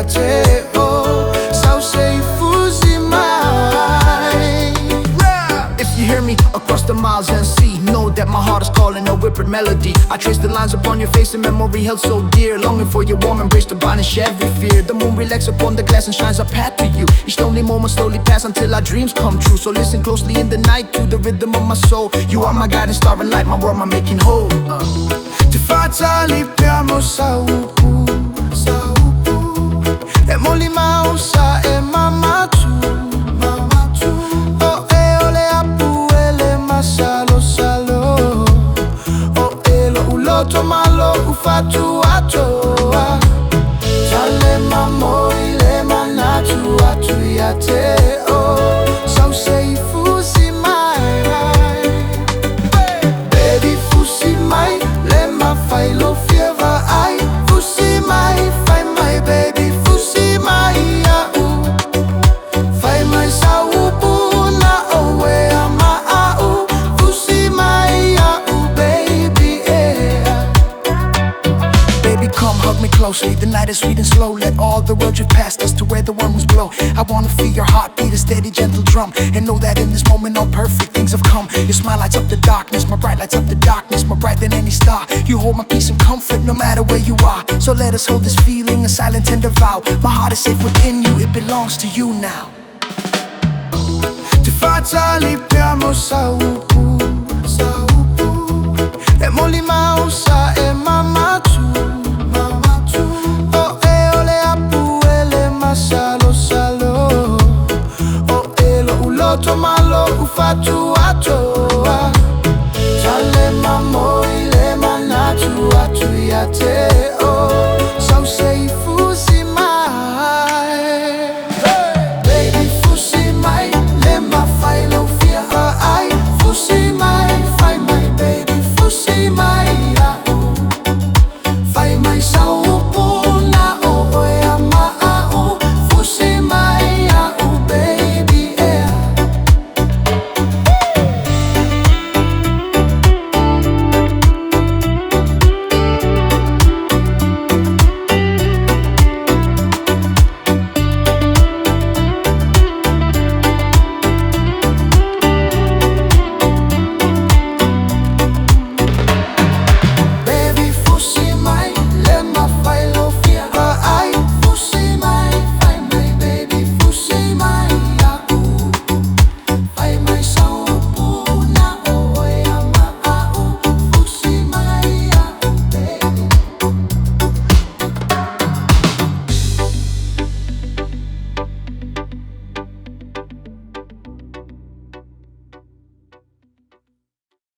te o Sau sei FUSI mai. If you hear me across the miles and sea, know that my heart is calling a whippered melody. I trace the lines upon your face, a memory held so dear, longing for your warm embrace to banish every fear. The moon relaxes upon the glass and shines a path to you. Each lonely moment slowly pass until our dreams come true. So listen closely in the night to the rhythm of my soul. You are my guiding star and light, my world, my making whole. Ti faccialipiamo saupu, saupu. E moli mausa e mamatu, mamatu. O e ole apu ele masalo salo. O e lo uloto malo ufatu atoa. Tale mamo ile manatu atu ya te o. Sau sei FUSI mai. Baby FUSI mai. Fai lo fieva ai FUSI mai, fai mai baby FUSI mai au. Fai mai saupu na owe ama au FUSI mai au baby yeah. Baby come hug me closely, the night is sweet and slow. Let all the world drift past us to where the winds blow. I wanna feel your heartbeat, a steady gentle drum. And know that in this moment all perfect things have come. Your smile lights up the darkness, my bright lights up the darkness, more bright than any star. You hold my peace and comfort no matter where you are. So let us hold this feeling, a silent tender vow. My heart is safe within you, it belongs to you now. Ti faccialipiamo saupu, saupu. E moli mausa e mamatu, mamatu. O e ole apu ele masalo salo. O e lo uloto malo ufatu atoa. Tale mamo ile manatu atu ya te o